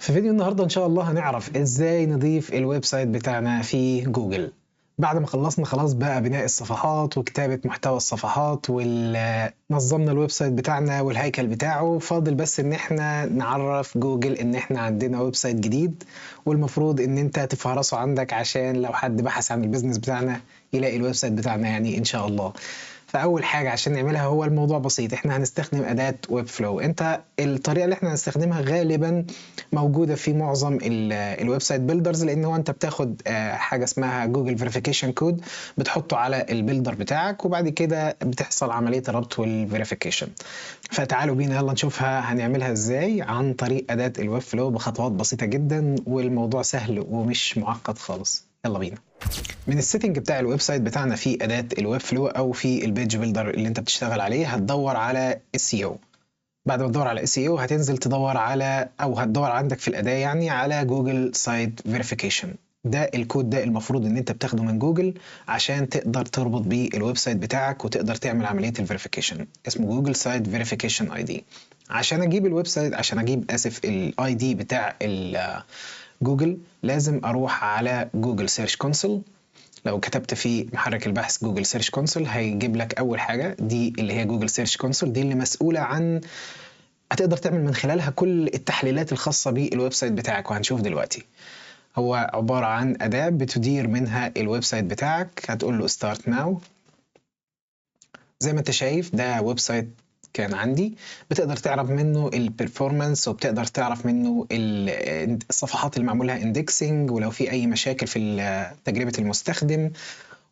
في فيديو النهارده إن شاء الله هنعرف إزاي نضيف الويب سايت بتاعنا في جوجل. بعد ما خلصنا خلاص بقى بناء الصفحات وكتابة محتوى الصفحات نظمنا الويب سايت بتاعنا والهيكل بتاعه، فاضل بس إن احنا نعرف جوجل إن احنا عندنا ويب سايت جديد، والمفروض إن انت تفهرسه عندك عشان لو حد بحث عن البيزنس بتاعنا يلاقي الويب سايت بتاعنا يعني إن شاء الله. فأول حاجة عشان نعملها هو الموضوع بسيط، احنا هنستخدم أداة ويب فلو. انت الطريقة اللي احنا هنستخدمها غالبا موجودة في معظم الويب سايت بيلدرز، لان هو انت بتاخد حاجة اسمها جوجل فيريفيكيشن كود بتحطه على البيلدر بتاعك، وبعد كده بتحصل عملية الربط والفيريفيكيشن. فتعالوا بينا يلا نشوفها هنعملها ازاي عن طريق أداة الويب فلو بخطوات بسيطة جدا، والموضوع سهل ومش معقد خالص. يلا بينا. من السيتنج بتاع الويب سايت بتاعنا في أداة الويب فلو أو في البيج بيلدر اللي أنت بتشتغل عليه، هتدور على SEO. بعد ما تدور على SEO هتنزل تدور على أو هتدور عندك في الأداة يعني على جوجل سايت فيريفيكيشن. ده الكود ده المفروض إن أنت بتاخده من جوجل عشان تقدر تربط بيه الويب سايت بتاعك وتقدر تعمل عملية الفيريفيكيشن. اسمه جوجل سايت فيريفيكيشن ID. عشان أجيب الويب سايت الاي دي بتاع جوجل لازم أروح على جوجل سيرش كونسول. لو كتبت في محرك البحث جوجل سيرش كونسول هيجيب لك اول حاجه دي اللي هي جوجل سيرش كونسول، دي اللي مسؤوله عن هتقدر تعمل من خلالها كل التحليلات الخاصه بالويب سايت بتاعك، وهنشوف دلوقتي. هو عباره عن اداه بتدير منها الويب سايت بتاعك. هتقول له ستارت ناو. زي ما انت شايف ده ويب سايت كان عندي، بتقدر تعرف منه البرفورمانس وبتقدر تعرف منه الصفحات اللي معمولها اندكسنج، ولو في اي مشاكل في تجربة المستخدم،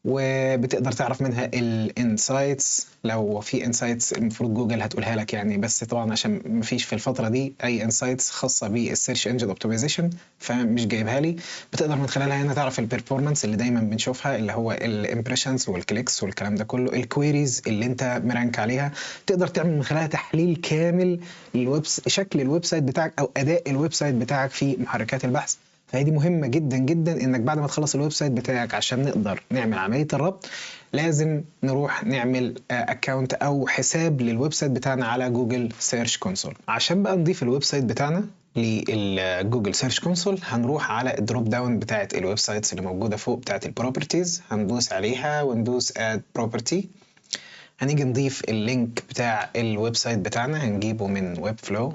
وبتقدر تعرف منها الانسايتس. لو في انسايتس المفروض جوجل هتقولها لك يعني، بس طبعا عشان مفيش في الفتره دي اي انسايتس خاصه بالسيرش انجن اوبتمايزيشن فمش جايبها لي. بتقدر من خلالها هنا تعرف البرفورمانس اللي دايما بنشوفها، اللي هو الامبريشنز والكليكس والكلام ده كله، الكويريز اللي انت مرانك عليها. تقدر تعمل من خلالها تحليل كامل شكل الويب سايت بتاعك او اداء الويب سايت بتاعك في محركات البحث. فهي دي مهمة جدا جدا، انك بعد ما تخلص الويب سايت بتاعك عشان نقدر نعمل عملية الربط لازم نروح نعمل اكونت او حساب للويب سايت بتاعنا على جوجل سيرش كونسول. عشان بقى نضيف الويب سايت بتاعنا للجوجل سيرش كونسول هنروح على الدروب داون بتاعت الويب سايتس اللي موجودة فوق بتاعت البروبرتيز، هندوس عليها وندوس اد بروبرتي. هنيجي نضيف اللينك بتاع الويب سايت بتاعنا، هنجيبه من ويب فلو،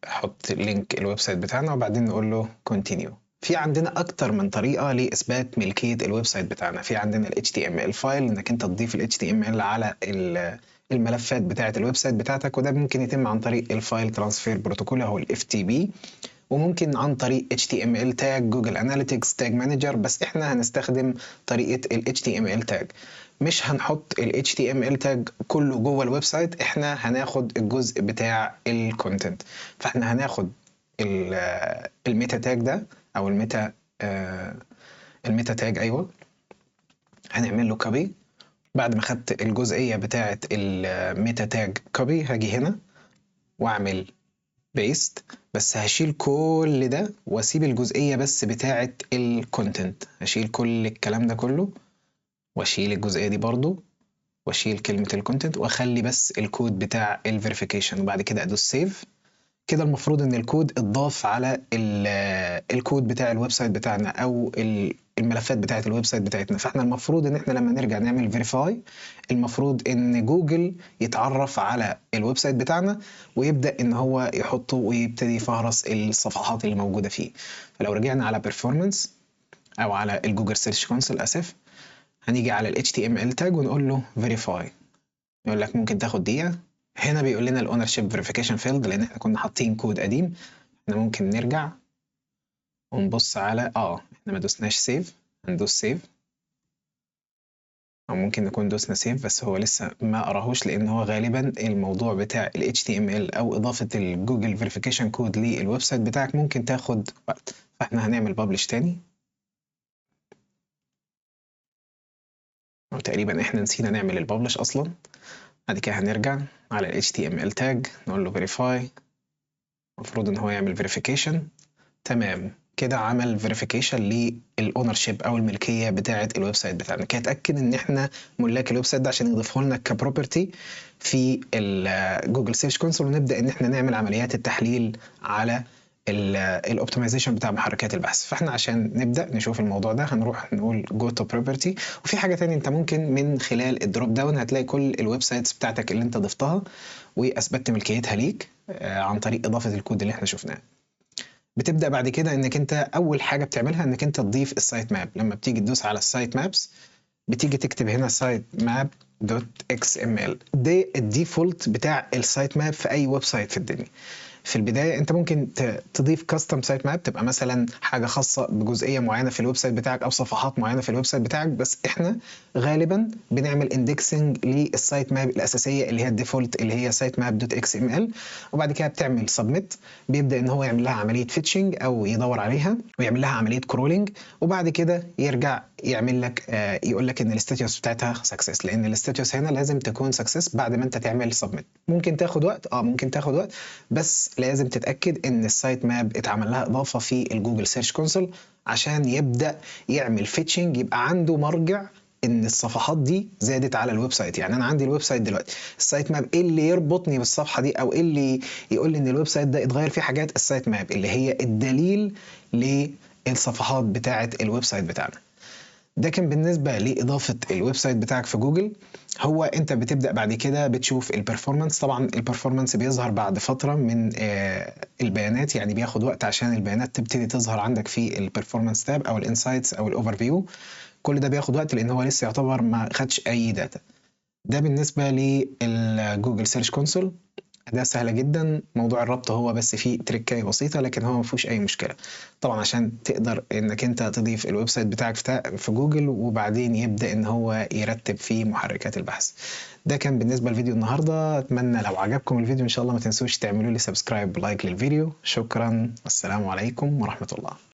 نحط لينك الويب سايت بتاعنا وبعدين نقول له continue. في عندنا اكتر من طريقه لاثبات ملكيه الويب سايت بتاعنا. في عندنا ال HTML فايل، انك انت تضيف ال HTML على الملفات بتاعه الويب سايت بتاعتك، وده ممكن يتم عن طريق الفايل ترانسفير بروتوكول او ال FTP، وممكن عن طريق HTML تاج جوجل اناليتكس تاج مانجر. بس احنا هنستخدم طريقه ال HTML تاج، مش هنحط ال HTML تاج كله جوه الويب سايت، احنا هناخد الجزء بتاع الكونتنت. فاحنا هناخد الميتا تاج ده او الميتا تاج، ايوه، هنعمل له كوبي. بعد ما خدت الجزئيه بتاعه الميتا تاج كوبي هاجي هنا واعمل بيست، بس هشيل كل ده واسيب الجزئيه بس بتاعه الكونتنت. هشيل كل الكلام ده كله واشيل الجزئيه دي برضو واشيل كلمه الكونتنت واخلي بس الكود بتاع الفيريفيكيشن، وبعد كده ادوس سيف. كده المفروض ان الكود اتضاف على الكود بتاع الويب سايت بتاعنا او الملفات بتاعه الويب سايت بتاعتنا. فاحنا المفروض ان احنا لما نرجع نعمل فيريفاي المفروض ان جوجل يتعرف على الويب سايت بتاعنا ويبدا ان هو يحطه ويبتدي يفهرس الصفحات اللي موجوده فيه. فلو رجعنا على performance او على الجوجل سيرش كونسول، اسف، هنيجي على ال HTML تاج ونقول له verify. يقول لك ممكن تاخد دقيقة. هنا بيقول لنا الاونر شيب فيريفيكيشن فيلد لان احنا كنا حاطين كود قديم. احنا ممكن نرجع ونبص على احنا ما دوسناش سيف، هندوس سيف، او ممكن نكون دوسنا سيف بس هو لسه ما قراهوش، لان هو غالبا الموضوع بتاع ال HTML او اضافة الجوجل فيريفيكيشن كود للويب سايت بتاعك ممكن تاخد وقت. فاحنا هنعمل بابلش تاني، تقريبا احنا نسينا نعمل البابلش اصلا. بعد كده هنرجع على ال HTML tag نقول له verify، المفروض ان هو يعمل verification. تمام، كده عمل فيريفيكيشن للاونرشيب او الملكيه بتاعه الويب سايت بتاعنا، كده اتاكد ان احنا ملاك الويب سايت ده عشان يضيفه لنا كبروبرتي في الجوجل سيرش كونسول، ونبدا ان احنا نعمل عمليات التحليل على الاوبتمايزيشن بتاع محركات البحث. فاحنا عشان نبدا نشوف الموضوع ده هنروح نقول جو تو بروبرتي. وفي حاجه تانية، انت ممكن من خلال الدروب داون هتلاقي كل الويب سايتس بتاعتك اللي انت ضفتها واثبتت ملكيتها ليك عن طريق اضافه الكود اللي احنا شفناه. بتبدا بعد كده انك انت اول حاجه بتعملها انك انت تضيف السايت ماب. لما بتيجي تدوس على السايت مابس بتيجي تكتب هنا سايت ماب دوت اكس ام ال، ده الديفولت بتاع السايت ماب في اي ويب سايت في الدنيا. في البدايه انت ممكن تضيف كاستم سايت ماب، تبقى مثلا حاجه خاصه بجزئيه معينه في الويب سايت بتاعك او صفحات معينه في الويب سايت بتاعك، بس احنا غالبا بنعمل اندكسنج للسايت ماب الاساسيه اللي هي الديفولت اللي هي سايت ماب دوت اكس ام ال. وبعد كده بتعمل سبميت، بيبدا ان هو يعمل لها عمليه فيتشنج او يدور عليها ويعمل لها عمليه كرولينج، وبعد كده يرجع يعمل لك يقول لك ان الاستاتيوس بتاعتها سكسس، لان الاستاتيوس هنا لازم تكون سكسس بعد ما انت تعمل سبميت. ممكن تاخد وقت، ممكن تاخد وقت، بس لازم تتاكد ان السايت ماب اتعمل لها اضافه في الجوجل سيرش كونسول عشان يبدا يعمل فيتشنج، يبقى عنده مرجع ان الصفحات دي زادت على الويب سايت. يعني انا عندي الويب سايت دلوقتي، السايت ماب ايه اللي يربطني بالصفحه دي او ايه اللي يقول لي ان الويب سايت ده اتغير فيه حاجات؟ السايت ماب اللي هي الدليل للصفحات بتاعه الويب سايت بتاعنا. ده كان بالنسبه لاضافه الويب سايت بتاعك في جوجل. هو انت بتبدا بعد كده بتشوف البرفورمانس. طبعا البرفورمانس بيظهر بعد فتره من البيانات، يعني بياخد وقت عشان البيانات تبتدي تظهر عندك في البرفورمانس تاب او الانسايتس او الاوفر فيو. كل ده بياخد وقت لان هو لسه يعتبر ما خدش اي داتا. ده بالنسبه للجوجل سيرش كونسول. أداة سهلة جدا، موضوع الربط هو بس فيه تريكاية بسيطة لكن هو مفيهوش أي مشكلة. طبعا عشان تقدر إنك أنت تضيف الويب سايت بتاعك في جوجل وبعدين يبدأ إن هو يرتب فيه محركات البحث. ده كان بالنسبة لفيديو النهاردة. أتمنى لو عجبكم الفيديو إن شاء الله ما تنسوش تعملوا لي سبسكرايب ولايك للفيديو. شكرا، السلام عليكم ورحمة الله.